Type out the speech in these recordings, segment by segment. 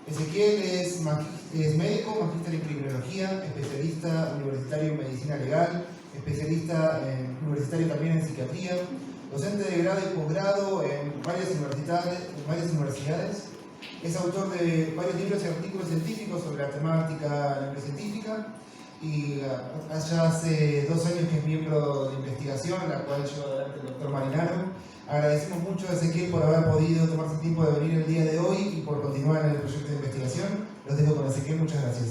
Ezequiel es médico, magíster en criminología, especialista universitario en medicina legal, especialista universitario también en psiquiatría, docente de grado y posgrado en varias universidades. Es autor de varios libros y artículos científicos sobre la temática neurocientífica y ya hace 2 años que es miembro de investigación, la cual lleva adelante el doctor Marinaro. Agradecemos mucho a Ezequiel por haber podido tomarse el tiempo de venir el día de hoy y por continuar en el proyecto de investigación. Los dejo con Ezequiel, muchas gracias.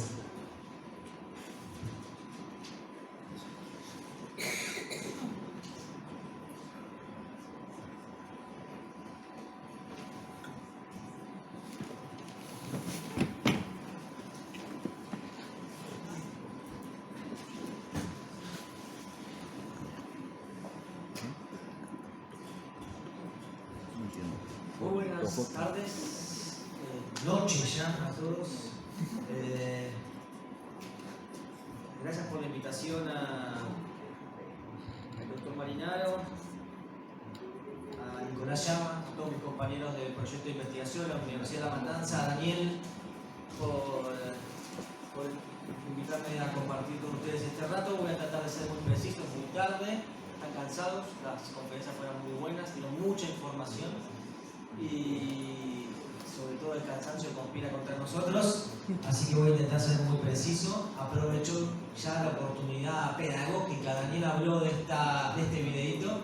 Muy buenas tardes, noches ya a todos. Gracias por la invitación al doctor Marinaro, a Nicolás Llama, a todos mis compañeros del proyecto de investigación, a la Universidad de La Matanza, a Daniel por invitarme a compartir con ustedes este rato. Voy a tratar de ser muy preciso, muy tarde, están cansados, las conferencias fueron muy buenas, tienen mucha información. Y sobre todo el cansancio conspira contra nosotros, así que voy a intentar ser muy preciso. Aprovecho ya la oportunidad pedagógica. Daniel habló de este videito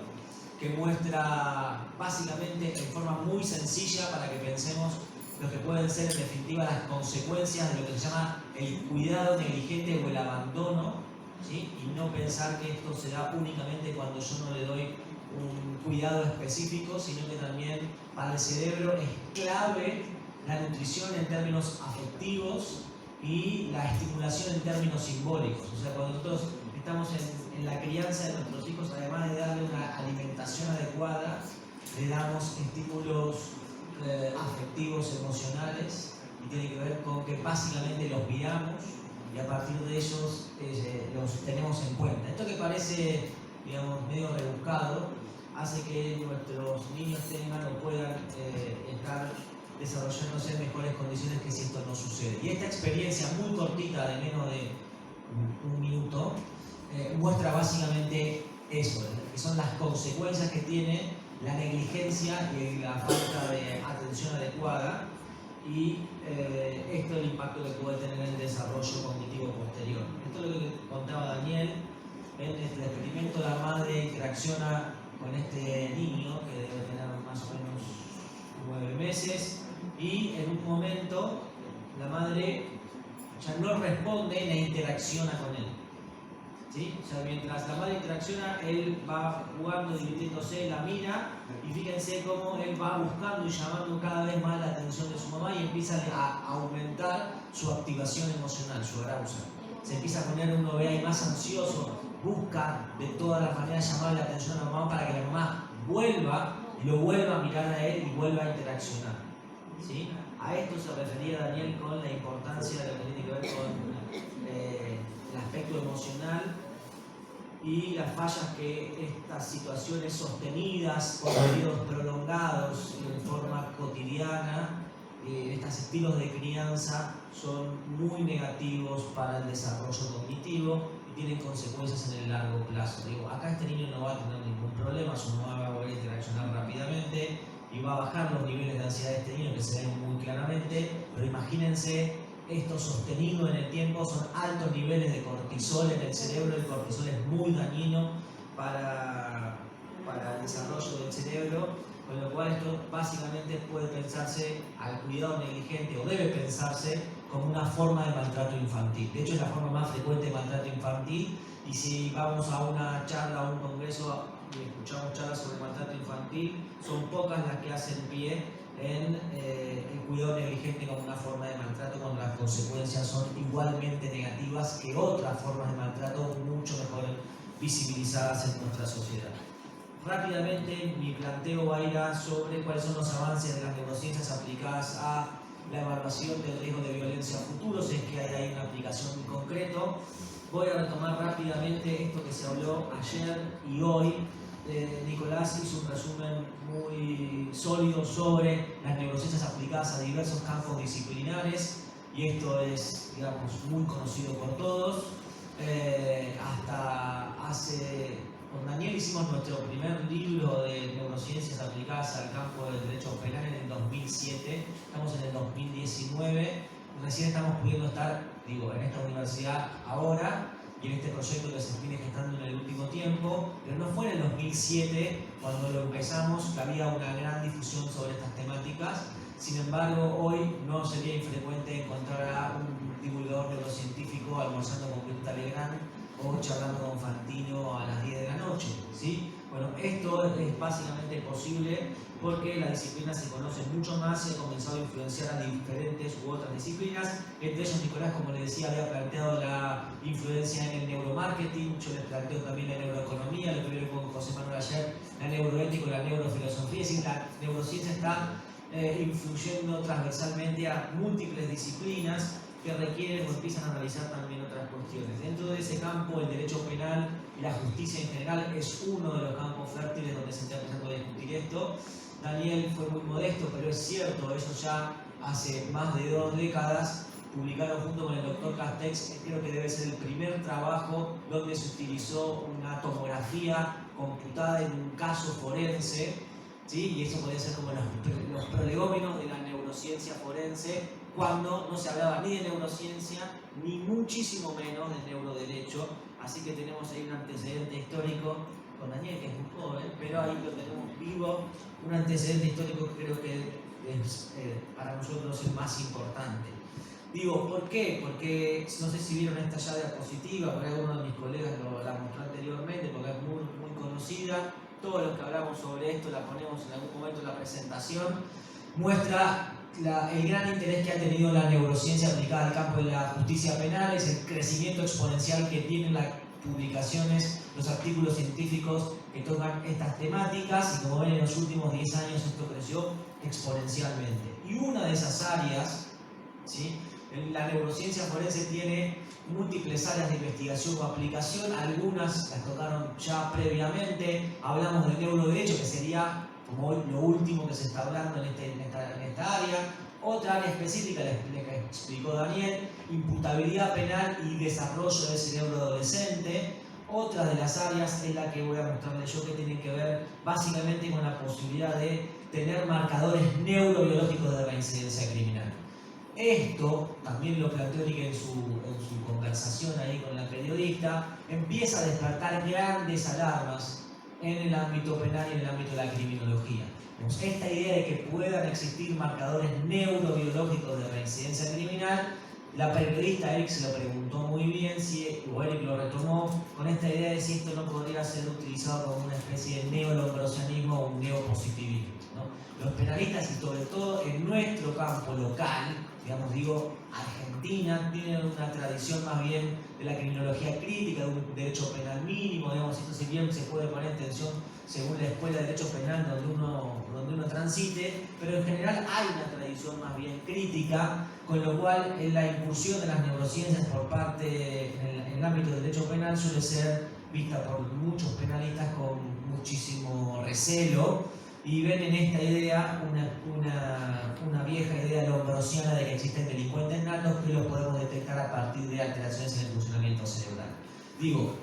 que muestra básicamente en forma muy sencilla para que pensemos lo que pueden ser en definitiva las consecuencias de lo que se llama el cuidado negligente o el abandono, ¿sí? Y no pensar que esto se da únicamente cuando yo no le doy un cuidado específico, sino que también para el cerebro es clave la nutrición en términos afectivos y la estimulación en términos simbólicos. O sea, cuando nosotros estamos en la crianza de nuestros hijos, además de darle una alimentación adecuada, le damos estímulos afectivos, emocionales, y tiene que ver con que básicamente los miramos y a partir de ellos los tenemos en cuenta. Esto que parece, digamos, medio rebuscado, hace que nuestros niños tengan o puedan estar desarrollándose en mejores condiciones que si esto no sucede. Y esta experiencia muy cortita, de menos de un minuto, muestra básicamente eso, que son las consecuencias que tiene la negligencia y la falta de atención adecuada, y esto es el impacto que puede tener en el desarrollo cognitivo posterior. Esto es lo que contaba Daniel en el experimento de la madre que reacciona con este niño que debe tener más o menos 9 meses, y en un momento la madre ya no responde, la interacciona con él, ¿sí? O sea, mientras la madre interacciona, él va jugando, divirtiéndose, la mira, y fíjense cómo él va buscando y llamando cada vez más la atención de su mamá y empieza a aumentar su activación emocional, su arousal. Se empieza a poner uno ve ahí más ansioso, busca de todas las maneras llamar la atención a la mamá para que la mamá lo vuelva a mirar a él y vuelva a interaccionar, ¿sí? A esto se refería Daniel con la importancia de lo que tiene que ver con el aspecto emocional y las fallas que estas situaciones sostenidas por periodos prolongados en forma cotidiana, estos estilos de crianza son muy negativos para el desarrollo cognitivo y tienen consecuencias en el largo plazo. Digo, acá este niño no va a tener ningún problema, su mamá va a volver a interaccionar rápidamente y va a bajar los niveles de ansiedad de este niño, que se ven muy claramente, pero imagínense esto sostenido en el tiempo, son altos niveles de cortisol en el cerebro. El cortisol es muy dañino para el desarrollo del cerebro, con lo cual esto básicamente puede pensarse al cuidado negligente, o debe pensarse como una forma de maltrato infantil. De hecho, es la forma más frecuente de maltrato infantil, y si vamos a una charla o un congreso y escuchamos charlas sobre maltrato infantil, son pocas las que hacen pie en el cuidado negligente como una forma de maltrato, cuando las consecuencias son igualmente negativas que otras formas de maltrato mucho mejor visibilizadas en nuestra sociedad. Rápidamente mi planteo va a ir sobre cuáles son los avances de las neurociencias aplicadas a la evaluación del riesgo de violencia futuro, si es que hay ahí una aplicación en concreto. Voy a retomar rápidamente esto que se habló ayer y hoy Nicolás hizo un resumen muy sólido sobre las neurociencias aplicadas a diversos campos disciplinares, y esto es, digamos, muy conocido por todos. Hasta hace, con Daniel hicimos nuestro primer libro de neurociencias aplicadas al campo del derecho penal en el 2007, estamos en el 2019, recién estamos pudiendo estar, digo, en esta universidad ahora, y en este proyecto que se viene gestando en el último tiempo, pero no fue en el 2007 cuando lo empezamos, que había una gran difusión sobre estas temáticas. Sin embargo, hoy no sería infrecuente encontrar a un divulgador neurocientífico almorzando con Mirta Legrand o charlando con Fantino a las 10 de la noche, ¿sí? Bueno, esto es básicamente posible porque la disciplina se conoce mucho más y ha comenzado a influenciar a diferentes u otras disciplinas. Entre ellos, Nicolás, como le decía, había planteado la influencia en el neuromarketing, yo les planteo también la neuroeconomía, lo que vieron con José Manuel ayer, la neuroética y la neurofilosofía. Es decir, la neurociencia está influyendo transversalmente a múltiples disciplinas que requieren o empiezan a analizar también otras cuestiones. Dentro de ese campo, el derecho penal y la justicia en general es uno de los campos fértiles donde se está empezando a discutir esto. Daniel fue muy modesto, pero es cierto, ellos ya hace más de 2 décadas publicaron junto con el doctor Castex, creo que debe ser el primer trabajo donde se utilizó una tomografía computada en un caso forense, ¿sí? Y eso podría ser como los prolegómenos de la neurociencia forense, cuando no se hablaba ni de neurociencia, ni muchísimo menos de neuroderecho. Así que tenemos ahí un antecedente histórico, con Daniel, que es muy joven, pero ahí lo tenemos vivo, un antecedente histórico que creo que es para nosotros el más importante. Digo, ¿por qué? Porque no sé si vieron esta ya diapositiva, por ahí uno de mis colegas la mostró anteriormente, porque es muy, muy conocida. Todos los que hablamos sobre esto la ponemos en algún momento en la presentación. Muestra el gran interés que ha tenido la neurociencia aplicada al campo de la justicia penal, es el crecimiento exponencial que tienen las publicaciones, los artículos científicos que tocan estas temáticas, y como ven, en los últimos 10 años esto creció exponencialmente. Y una de esas áreas, ¿sí? La neurociencia forense tiene múltiples áreas de investigación o aplicación, algunas las tocaron ya previamente. Hablamos del neuroderecho, que sería como hoy lo último que se está hablando en esta área. Otra área específica, la que explicó Daniel, imputabilidad penal y desarrollo de ese neuroadolescente. Otra de las áreas es la que voy a mostrarles yo, que tiene que ver básicamente con la posibilidad de tener marcadores neurobiológicos de reincidencia criminal. Esto, también lo planteó Eric en su conversación ahí con la periodista, empieza a despertar grandes alarmas en el ámbito penal y en el ámbito de la criminología. Esta idea de que puedan existir marcadores neurobiológicos de reincidencia criminal, la periodista Eric se lo preguntó muy bien, o Eric lo retomó, con esta idea de si esto no podría ser utilizado como una especie de neolombrosianismo o un neopositivismo, ¿no? Los penalistas, y sobre todo en nuestro campo local, digamos, digo, Argentina, tiene una tradición más bien de la criminología crítica, de un derecho penal mínimo, digamos, esto si bien se puede poner en tensión según la escuela de derecho penal donde uno transite, pero en general hay una tradición más bien crítica, con lo cual la incursión de las neurociencias por parte en el ámbito del derecho penal suele ser vista por muchos penalistas con muchísimo recelo, y ven en esta idea una vieja idea lombrosiana de que existen delincuentes natos que los podemos detectar a partir de alteraciones en el funcionamiento cerebral. Digo,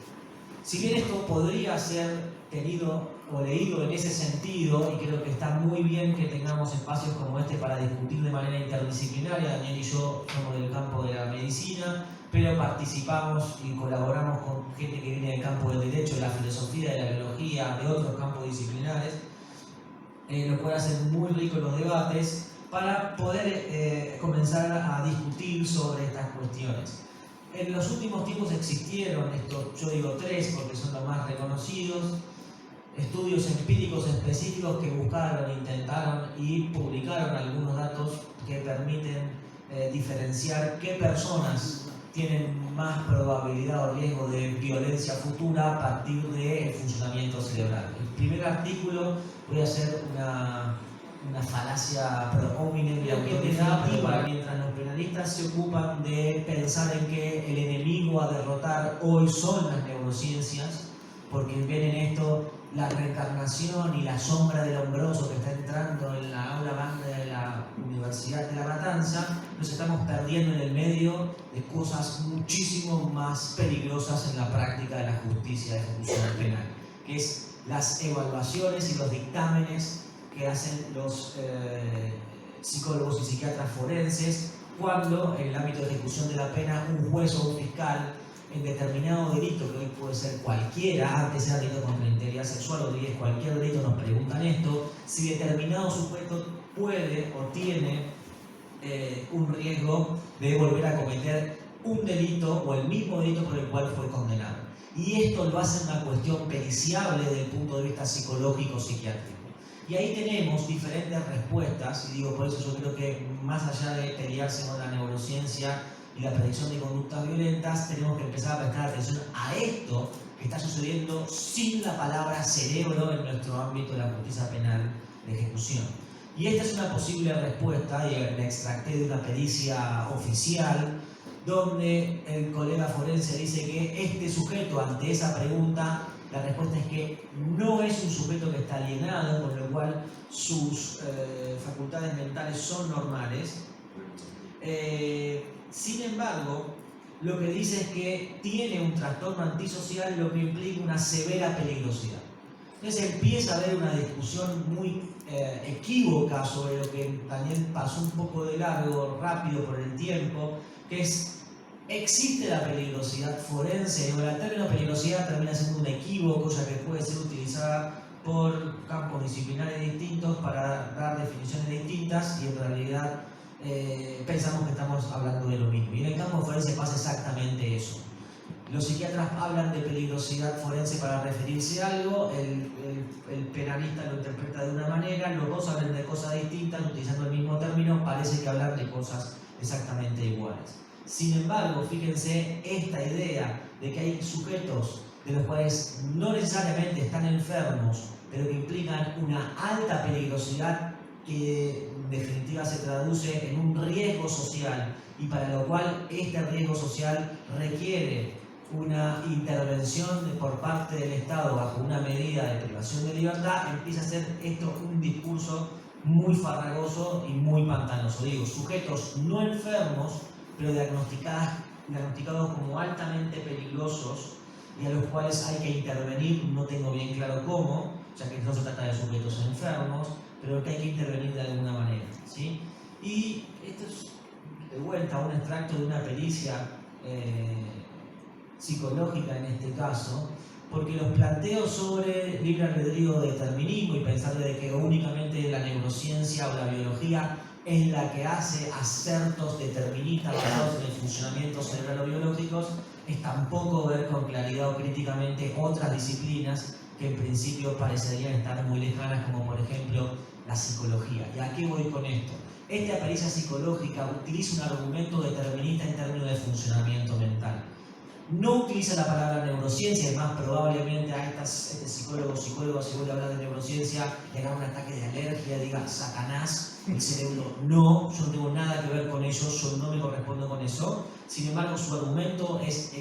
si bien esto podría ser tenido o leído en ese sentido, y creo que está muy bien que tengamos espacios como este para discutir de manera interdisciplinaria, Daniel y yo somos del campo de la medicina, pero participamos y colaboramos con gente que viene del campo del derecho, de la filosofía, de la biología, de otros campos disciplinares, lo cual hace muy rico los debates para poder comenzar a discutir sobre estas cuestiones. En los últimos tiempos existieron, yo digo 3 porque son los más reconocidos, estudios empíricos específicos que buscaron, intentaron y publicaron algunos datos que permiten diferenciar qué personas tienen más probabilidad o riesgo de violencia futura a partir del funcionamiento cerebral. El primer artículo, voy a hacer una falacia pro hominem y autodefinitiva, mientras los penalistas se ocupan de pensar en que el enemigo a derrotar hoy son las neurociencias, porque ven en esto la reencarnación y la sombra del hombroso que está entrando en la aula magna de la Universidad de La Matanza, nos estamos perdiendo en el medio de cosas muchísimo más peligrosas en la práctica de la justicia de ejecución penal, que es las evaluaciones y los dictámenes que hacen los psicólogos y psiquiatras forenses cuando en el ámbito de ejecución de la pena un juez o un fiscal en determinado delito, que hoy puede ser cualquiera, antes era delito contra la integridad sexual, hoy es cualquier delito, nos preguntan esto, si determinado sujeto puede o tiene un riesgo de volver a cometer un delito o el mismo delito por el cual fue condenado. Y esto lo hace una cuestión periciable desde el punto de vista psicológico-psiquiátrico. Y ahí tenemos diferentes respuestas, y digo por eso yo creo que más allá de pelearse con la neurociencia y la predicción de conductas violentas, tenemos que empezar a prestar atención a esto que está sucediendo sin la palabra cerebro en nuestro ámbito de la justicia penal de ejecución. Y esta es una posible respuesta, y la extracté de una pericia oficial, donde el colega forense dice que este sujeto, ante esa pregunta, la respuesta es que no es un sujeto que está alienado, con lo cual sus facultades mentales son normales. Sin embargo, lo que dice es que tiene un trastorno antisocial, lo que implica una severa peligrosidad. Entonces empieza a haber una discusión muy equívoca sobre lo que también pasó un poco de largo, rápido por el tiempo, que es, ¿existe la peligrosidad forense? O el término peligrosidad termina siendo un equívoco, ya que puede ser utilizada por campos disciplinares distintos para dar definiciones distintas, y en realidad pensamos que estamos hablando de lo mismo. Y en el campo forense pasa exactamente eso. Los psiquiatras hablan de peligrosidad forense para referirse a algo, el penalista lo interpreta de una manera, los dos hablan de cosas distintas, utilizando el mismo término, parece que hablan de cosas exactamente iguales. Sin embargo, fíjense esta idea de que hay sujetos de los cuales no necesariamente están enfermos, pero que implican una alta peligrosidad que en definitiva se traduce en un riesgo social, y para lo cual este riesgo social requiere una intervención por parte del Estado bajo una medida de privación de libertad, empieza a ser esto un discurso muy farragoso y muy pantanoso. Digo, sujetos no enfermos, pero diagnosticados como altamente peligrosos y a los cuales hay que intervenir, no tengo bien claro cómo, ya que no se trata de sujetos enfermos, pero que hay que intervenir de alguna manera, ¿sí? Y esto es, de vuelta, un extracto de una pericia psicológica en este caso, porque los planteos sobre libre albedrío de determinismo y pensar de que únicamente la neurociencia o la biología es la que hace acertos deterministas basados en el funcionamiento cerebral o biológicos, es tampoco ver con claridad o críticamente otras disciplinas que en principio parecerían estar muy lejanas, como por ejemplo la psicología. ¿Y a qué voy con esto? Esta pericia psicológica utiliza un argumento determinista en términos de funcionamiento mental. No utiliza la palabra neurociencia, es más, probablemente a este psicólogo o psicóloga, si vuelve a hablar de neurociencia, le haga un ataque de alergia, diga Satanás, el cerebro. No, yo no tengo nada que ver con eso, yo no me correspondo con eso. Sin embargo, su argumento es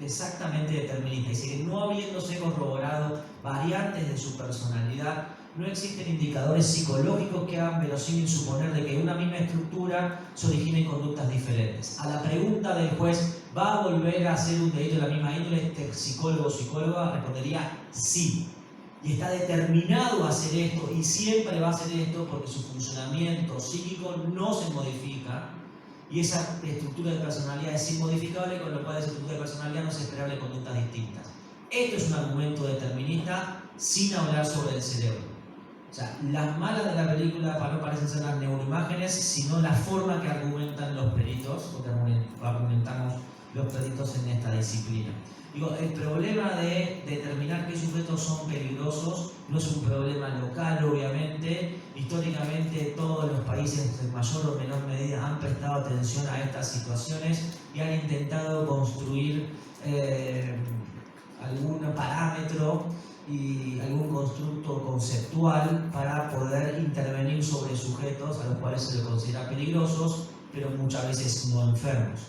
exactamente determinista. Dice que no habiéndose corroborado variantes de su personalidad, no existen indicadores psicológicos que hagan verosímil suponer de que una misma estructura se origine en conductas diferentes. A la pregunta del juez, ¿va a volver a hacer un delito de la misma índole? Este psicólogo o psicóloga respondería sí. Y está determinado a hacer esto y siempre va a hacer esto porque su funcionamiento psíquico no se modifica y esa estructura de personalidad es inmodificable, con lo cual esa estructura de personalidad no es esperable conductas distintas. Esto es un argumento determinista sin hablar sobre el cerebro. O sea, las malas de la película no parecen ser las neuroimágenes, sino la forma que argumentan los peritos, o que argumentamos los peritos en esta disciplina. Digo, el problema de determinar qué sujetos son peligrosos no es un problema local, obviamente. Históricamente todos los países en mayor o menor medida han prestado atención a estas situaciones y han intentado construir algún parámetro y algún constructo conceptual para poder intervenir sobre sujetos a los cuales se les considera peligrosos, pero muchas veces no enfermos.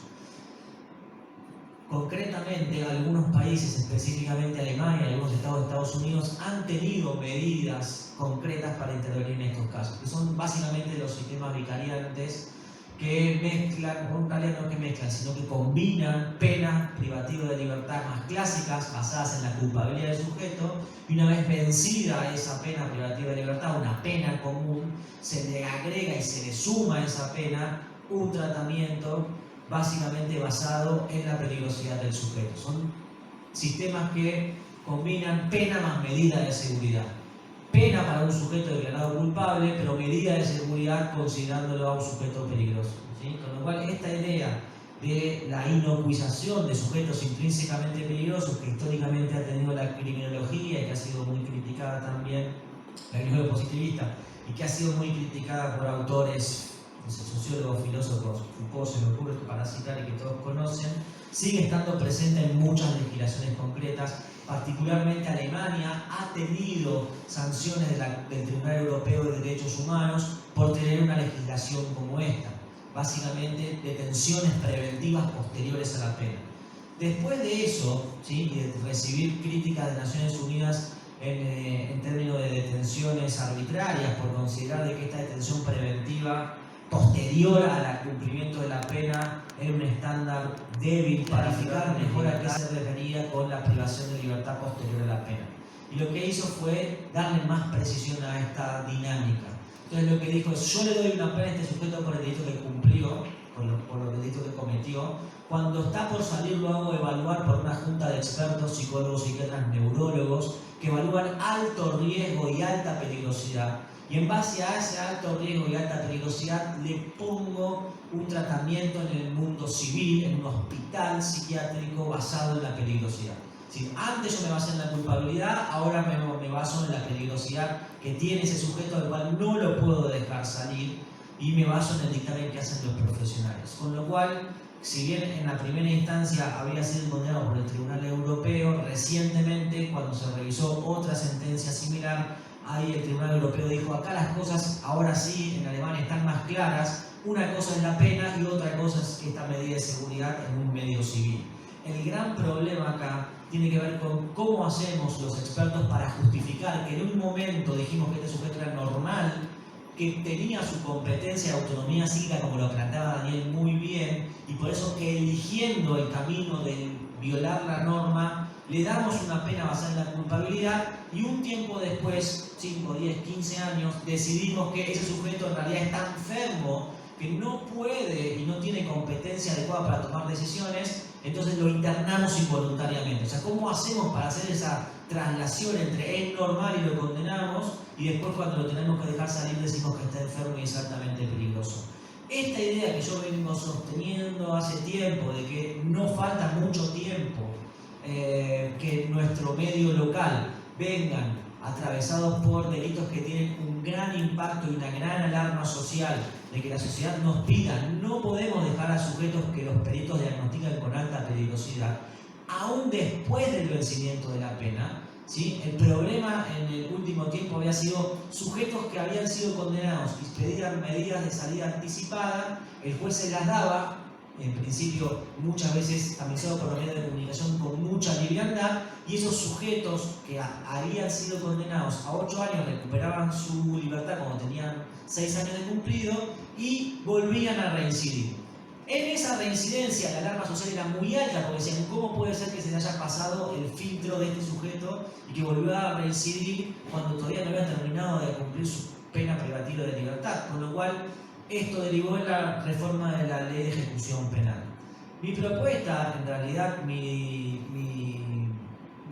Concretamente, algunos países, específicamente Alemania y algunos estados de Estados Unidos, han tenido medidas concretas para intervenir en estos casos, que son básicamente los sistemas vicariantes que mezclan, o en realidad no que mezclan, sino que combinan penas privativas de libertad más clásicas, basadas en la culpabilidad del sujeto, y una vez vencida esa pena privativa de libertad, una pena común, se le agrega y se le suma a esa pena un tratamiento básicamente basado en la peligrosidad del sujeto. Son sistemas que combinan pena más medida de seguridad. Pena para un sujeto declarado culpable, pero medida de seguridad considerándolo a un sujeto peligroso, ¿sí? Con lo cual, esta idea de la inocuización de sujetos intrínsecamente peligrosos, que históricamente ha tenido la criminología y que ha sido muy criticada también, la criminología positivista, y que ha sido muy criticada por autores, sociólogos, filósofos, Foucault se me ocurre para citar y que todos conocen, sigue estando presente en muchas legislaciones concretas. Particularmente Alemania ha tenido sanciones del Tribunal Europeo de Derechos Humanos por tener una legislación como esta, básicamente detenciones preventivas posteriores a la pena. Después de eso, ¿sí?, y de recibir críticas de Naciones Unidas en términos de detenciones arbitrarias por considerar de que esta detención preventiva posterior al cumplimiento de la pena era un estándar débil para fijar mejor a qué se refería con la privación de libertad posterior a la pena. Y lo que hizo fue darle más precisión a esta dinámica. Entonces lo que dijo es, yo le doy una pena a este sujeto por el delito que cumplió, por el delito que cometió. Cuando está por salir lo hago evaluar por una junta de expertos, psicólogos, psiquiatras, neurólogos, que evalúan alto riesgo y alta peligrosidad. Y en base a ese alto riesgo y alta peligrosidad le pongo un tratamiento en el mundo civil, en un hospital psiquiátrico basado en la peligrosidad. Si antes yo me basé en la culpabilidad, ahora me baso en la peligrosidad que tiene ese sujeto al cual no lo puedo dejar salir y me baso en el dictamen que hacen los profesionales. Con lo cual, si bien en la primera instancia había sido condenado por el Tribunal Europeo, recientemente cuando se revisó otra sentencia similar, ahí el Tribunal Europeo dijo, acá las cosas ahora sí en Alemania están más claras, una cosa es la pena y otra cosa es esta medida de seguridad en un medio civil. El gran problema acá tiene que ver con cómo hacemos los expertos para justificar que en un momento dijimos que este sujeto era normal, que tenía su competencia de autonomía psíquica, como lo planteaba Daniel muy bien, y por eso que eligiendo el camino de violar la norma, le damos una pena basada en la culpabilidad y un tiempo después, 5, 10, 15 años, decidimos que ese sujeto en realidad está enfermo, que no puede y no tiene competencia adecuada para tomar decisiones, entonces lo internamos involuntariamente. O sea, ¿cómo hacemos para hacer esa traslación entre es normal y lo condenamos y después cuando lo tenemos que dejar salir decimos que está enfermo y es altamente peligroso? Esta idea que yo vengo sosteniendo hace tiempo, de que no falta mucho tiempo que nuestro medio local vengan atravesados por delitos que tienen un gran impacto y una gran alarma social, de que la sociedad nos pida, no podemos dejar a sujetos que los peritos diagnostican con alta peligrosidad, aún después del vencimiento de la pena, ¿sí? El problema en el último tiempo había sido sujetos que habían sido condenados y pedían medidas de salida anticipada, el juez se las daba, en principio muchas veces tamizado por los medios de comunicación con mucha liviandad, y esos sujetos que habían sido condenados a 8 años recuperaban su libertad cuando tenían 6 años de cumplido y volvían a reincidir. En esa reincidencia la alarma social era muy alta porque decían, ¿cómo puede ser que se le haya pasado el filtro de este sujeto y que volvió a reincidir cuando todavía no había terminado de cumplir su pena privativa de libertad? Con lo cual, esto derivó en la reforma de la ley de ejecución penal. Mi propuesta, en realidad, mi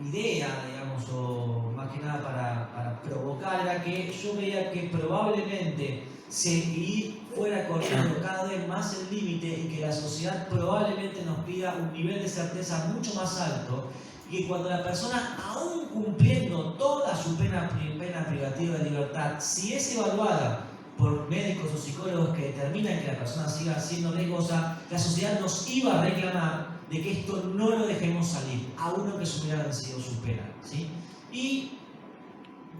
idea, digamos, o más que nada para provocar, era que yo veía que probablemente seguir fuera corriendo cada vez más el límite y que la sociedad probablemente nos pida un nivel de certeza mucho más alto, y que cuando la persona, aún cumpliendo toda su pena privativa de libertad, si es evaluada por médicos o psicólogos que determinan que la persona siga siendo riesgosa, la sociedad nos iba a reclamar de que esto no lo dejemos salir, a uno que se hubiera vencido su pena, ¿sí? Y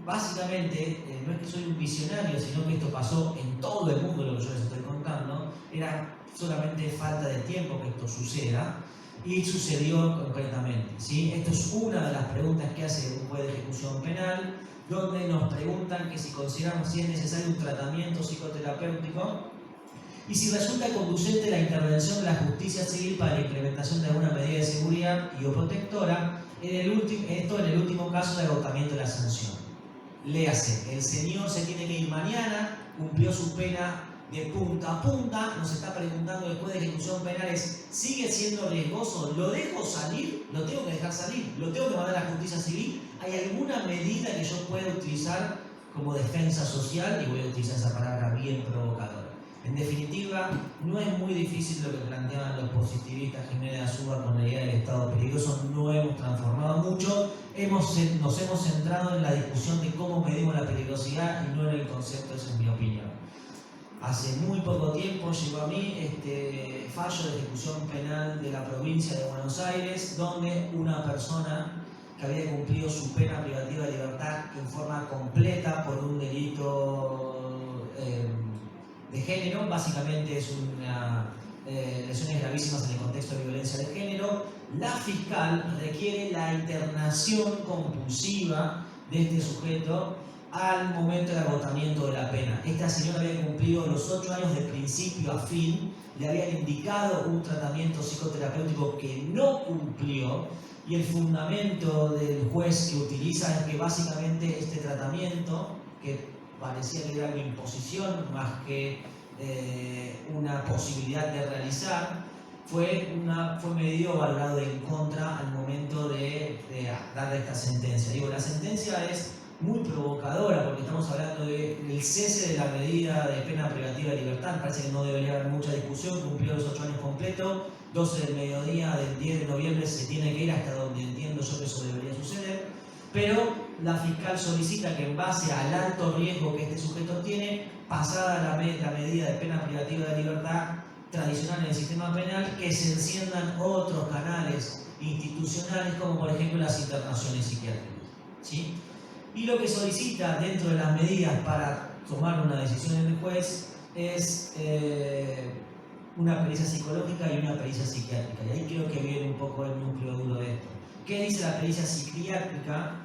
básicamente, no es que soy un visionario, sino que esto pasó en todo el mundo, lo que yo les estoy contando, era solamente falta de tiempo que esto suceda. y sucedió concretamente, ¿sí? Esto es una de las preguntas que hace un juez de ejecución penal, donde nos preguntan que si consideramos si es necesario un tratamiento psicoterapéutico y si resulta conducente la intervención de la justicia civil para la implementación de alguna medida de seguridad y o protectora, esto en el último caso de agotamiento de la sanción. Léase, el señor se tiene que ir mañana, cumplió su pena de punta a punta, nos está preguntando después de ejecución penal es, ¿sigue siendo riesgoso? ¿Lo dejo salir? ¿Lo tengo que dejar salir? ¿Lo tengo que mandar a la justicia civil? ¿Hay alguna medida que yo pueda utilizar como defensa social? Y voy a utilizar esa palabra bien provocadora. En definitiva, no es muy difícil lo que planteaban los positivistas Jiménez Azúa con la idea del estado peligroso, no hemos transformado mucho, nos hemos centrado en la discusión de cómo medimos la peligrosidad y no en el concepto, esa es mi opinión. Hace muy poco tiempo llegó a mí este fallo de ejecución penal de la provincia de Buenos Aires, donde una persona que había cumplido su pena privativa de libertad en forma completa por un delito de género, básicamente es lesiones gravísimas en el contexto de violencia de género, la fiscal requiere la internación compulsiva de este sujeto al momento del agotamiento de la pena. Esta señora había cumplido los 8 años de principio a fin, le habían indicado un tratamiento psicoterapéutico que no cumplió, y el fundamento del juez que utiliza es que básicamente este tratamiento, que parecía que era una imposición más que una posibilidad de realizar, fue medido o valorado en contra al momento de dar esta sentencia. Digo, la sentencia es muy provocadora porque estamos hablando del cese de la medida de pena privativa de libertad. Parece que no debería haber mucha discusión, cumplió los 8 años completos, 12 del mediodía del 10 de noviembre se tiene que ir, hasta donde entiendo yo que eso debería suceder, pero la fiscal solicita que en base al alto riesgo que este sujeto tiene, pasada la medida de pena privativa de libertad tradicional en el sistema penal, que se enciendan otros canales institucionales como por ejemplo las internaciones psiquiátricas, ¿sí? Y lo que solicita dentro de las medidas para tomar una decisión en el juez es una pericia psicológica y una pericia psiquiátrica. Y ahí creo que viene un poco el núcleo duro de esto. ¿Qué dice la pericia psiquiátrica?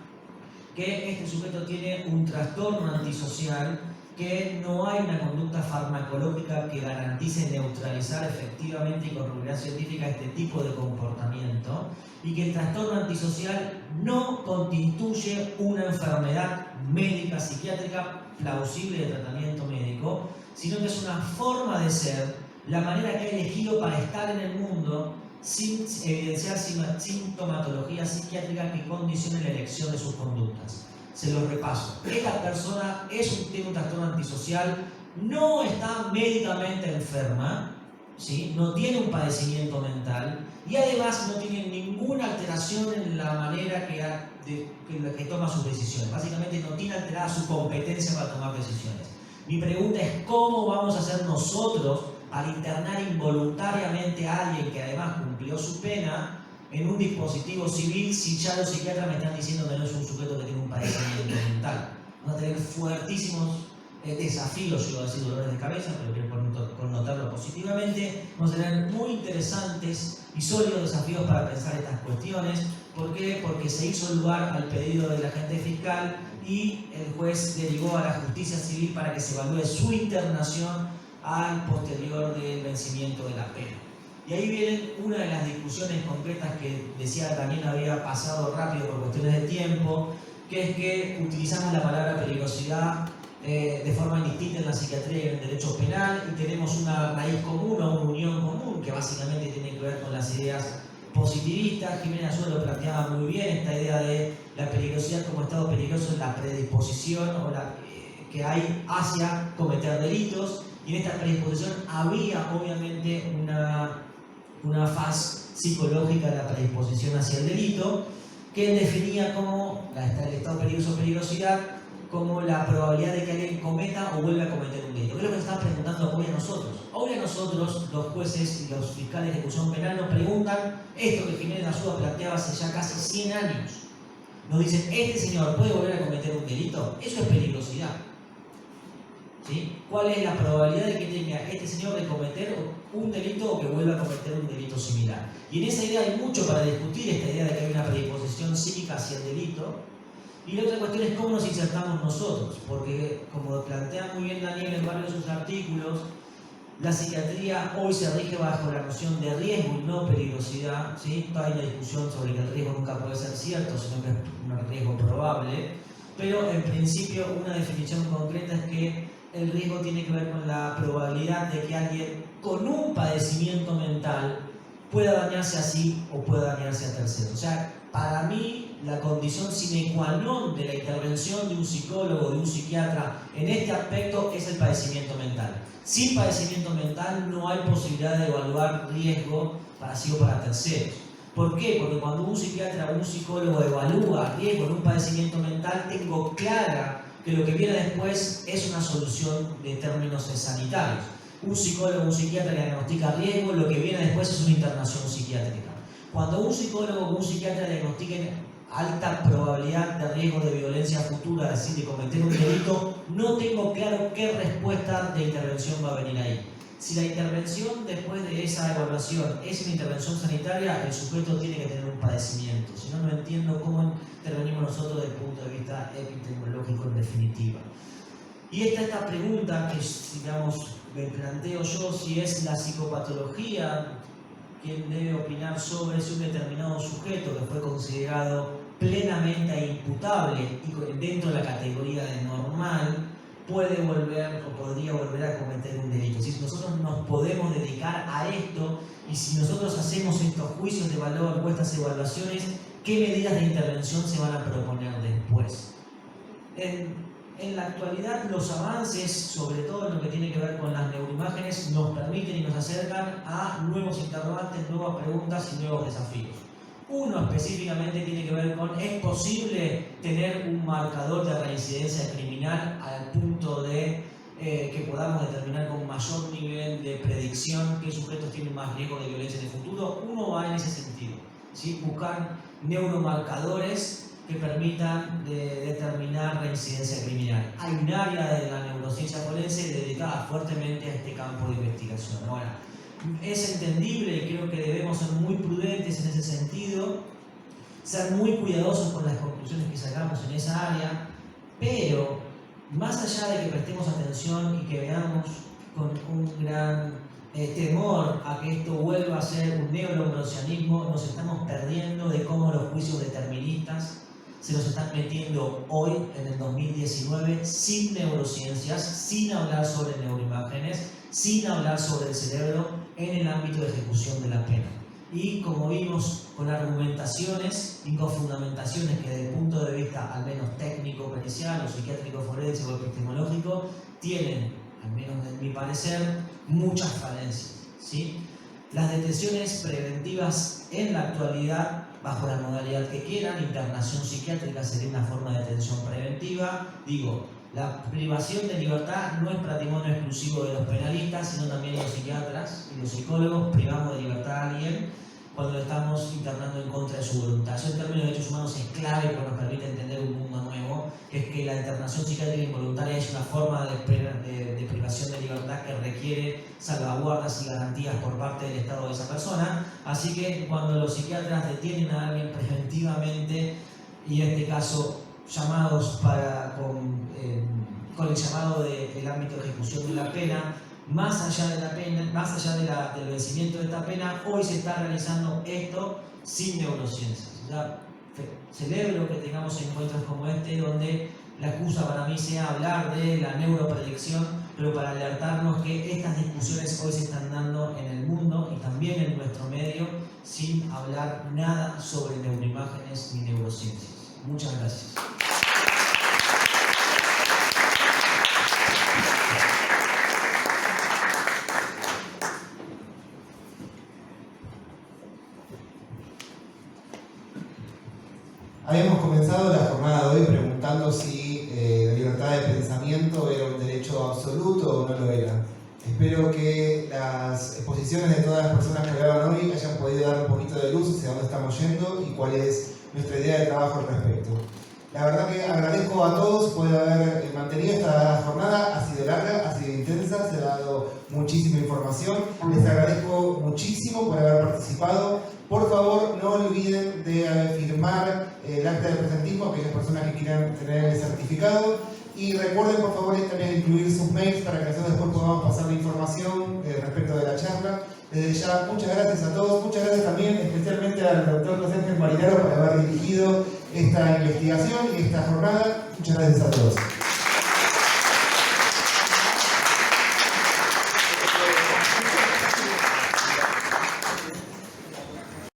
Que este sujeto tiene un trastorno antisocial, que no hay una conducta farmacológica que garantice neutralizar efectivamente y con seguridad científica este tipo de comportamiento, y que el trastorno antisocial no constituye una enfermedad médica psiquiátrica plausible de tratamiento médico, sino que es una forma de ser, la manera que ha elegido para estar en el mundo, sin evidenciar sintomatología psiquiátrica que condicione la elección de sus conductas. Se los repaso. Esta persona tiene un trastorno antisocial, no está médicamente enferma, ¿sí? No tiene un padecimiento mental y además no tiene ninguna alteración en la manera que toma sus decisiones. Básicamente no tiene alterada su competencia para tomar decisiones. Mi pregunta es, ¿cómo vamos a hacer nosotros para internar involuntariamente a alguien que además cumplió su pena en un dispositivo civil si ya los psiquiatras me están diciendo que no es un sujeto que tiene un padecimiento mental? Vamos a tener fuertísimos desafíos, yo iba a decir dolores de cabeza, pero quiero connotarlo positivamente. Vamos a tener muy interesantes y sólidos desafíos para pensar estas cuestiones. ¿Por qué? Porque se hizo lugar al pedido del agente fiscal y el juez derivó a la justicia civil para que se evalúe su internación al posterior del vencimiento de la pena. Y ahí viene una de las discusiones concretas que decía también había pasado rápido por cuestiones de tiempo, que es que utilizamos la palabra peligrosidad de forma indistinta en la psiquiatría y en el derecho penal, y tenemos una raíz común o una unión común que básicamente tiene que ver con las ideas positivistas. Jiménez Azúa lo planteaba muy bien, esta idea de la peligrosidad como estado peligroso en la predisposición o que hay hacia cometer delitos, y en esta predisposición había obviamente una faz psicológica de la predisposición hacia el delito, que definía como el estado peligroso o peligrosidad como la probabilidad de que alguien cometa o vuelva a cometer un delito. ¿Qué es lo que nos están preguntando hoy a nosotros? Hoy a nosotros, los jueces y los fiscales de ejecución penal, nos preguntan esto que Jiménez Azúa planteaba hace ya casi 100 años. Nos dicen, ¿este señor puede volver a cometer un delito? Eso es peligrosidad, ¿sí? cuál es la probabilidad de que tenga este señor de cometer un delito o que vuelva a cometer un delito similar. Y en esa idea hay mucho para discutir, esta idea de que hay una predisposición psíquica hacia el delito. Y la otra cuestión es cómo nos insertamos nosotros, porque como plantea muy bien Daniel en varios de sus artículos, la psiquiatría hoy se rige bajo la noción de riesgo y no peligrosidad, ¿sí? Hay una discusión sobre que el riesgo nunca puede ser cierto, sino que es un riesgo probable, pero en principio una definición concreta es que el riesgo tiene que ver con la probabilidad de que alguien con un padecimiento mental pueda dañarse a sí o pueda dañarse a terceros. O sea, para mí, la condición sine qua non de la intervención de un psicólogo o de un psiquiatra en este aspecto es el padecimiento mental. Sin padecimiento mental no hay posibilidad de evaluar riesgo para sí o para terceros. ¿Por qué? Porque cuando un psiquiatra o un psicólogo evalúa riesgo en un padecimiento mental, tengo clara que lo que viene después es una solución de términos sanitarios. Un psicólogo o un psiquiatra que diagnostica riesgo, lo que viene después es una internación psiquiátrica. Cuando un psicólogo o un psiquiatra diagnostiquen alta probabilidad de riesgo de violencia futura, es decir, de cometer un delito, no tengo claro qué respuesta de intervención va a venir ahí. Si la intervención después de esa evaluación es una intervención sanitaria, el sujeto tiene que tener un padecimiento. Si no, no entiendo cómo intervenimos nosotros desde el punto de vista epistemológico en definitiva. Y esta pregunta que, digamos, me planteo yo, si es la psicopatología quien debe opinar sobre si un determinado sujeto que fue considerado plenamente imputable y dentro de la categoría de normal puede volver o podría volver a cometer un delito. Si nosotros nos podemos dedicar a esto y si nosotros hacemos estos juicios de valor o estas evaluaciones, ¿qué medidas de intervención se van a proponer después? En la actualidad los avances, sobre todo en lo que tiene que ver con las neuroimágenes, nos permiten y nos acercan a nuevos interrogantes, nuevas preguntas y nuevos desafíos. Uno específicamente tiene que ver con, ¿es posible tener un marcador de reincidencia criminal al punto de que podamos determinar con mayor nivel de predicción qué sujetos tienen más riesgo de violencia en el futuro? Uno va en ese sentido, ¿sí? Buscar neuromarcadores que permitan determinar reincidencia criminal. Hay un área de la neurociencia forense dedicada fuertemente a este campo de investigación. Ahora, es entendible y creo que debemos ser muy prudentes en ese sentido, ser muy cuidadosos con las conclusiones que sacamos en esa área, pero más allá de que prestemos atención y que veamos con un gran temor a que esto vuelva a ser un neurombrosianismo, nos estamos perdiendo de cómo los juicios deterministas se nos están metiendo hoy, en el 2019, sin neurociencias, sin hablar sobre neuroimágenes, sin hablar sobre el cerebro en el ámbito de ejecución de la pena. Y como vimos, con argumentaciones y con fundamentaciones que desde el punto de vista al menos técnico, pericial, o psiquiátrico, forense o epistemológico, tienen, al menos en mi parecer, muchas falencias, ¿sí? Las detenciones preventivas en la actualidad, bajo la modalidad que quieran, internación psiquiátrica sería una forma de detención preventiva. Digo, la privación de libertad no es patrimonio exclusivo de los penalistas, sino también de los psiquiatras y los psicólogos. Privamos de libertad a alguien cuando lo estamos internando en contra de su voluntad. Eso en términos de derechos humanos es clave porque nos permite entender un mundo nuevo, que es que la internación psiquiátrica involuntaria es una forma de privación de libertad que requiere salvaguardas y garantías por parte del Estado de esa persona. Así que cuando los psiquiatras detienen a alguien preventivamente, y en este caso llamados con el llamado del ámbito de ejecución de la pena, más allá de la pena, más allá del vencimiento de esta pena, hoy se está realizando esto sin neurociencias. O sea, celebro que tengamos encuentros como este, donde la excusa para mí sea hablar de la neuropredicción, pero para alertarnos que estas discusiones hoy se están dando en el mundo y también en nuestro medio, sin hablar nada sobre neuroimágenes ni neurociencias. Muchas gracias. Habíamos comenzado la jornada de hoy preguntando si la libertad de pensamiento era un derecho absoluto o no lo era. Espero que las exposiciones de todas las personas que hablaban hoy hayan podido dar un poquito de luz hacia dónde estamos yendo y cuál es nuestra idea de trabajo al respecto. La verdad que agradezco a todos por haber mantenido esta jornada. Ha sido larga, ha sido intensa. dado muchísima información. Les agradezco muchísimo por haber participado. Por favor, no olviden de firmar el acta de presentismo, aquellas personas que quieran tener el certificado. Y recuerden, por favor, también incluir sus mails para que nosotros después podamos pasar la información respecto de la charla. Desde ya, muchas gracias a todos. Muchas gracias también, especialmente al doctor José Ángel Marinaro por haber dirigido esta investigación y esta jornada. Muchas gracias a todos.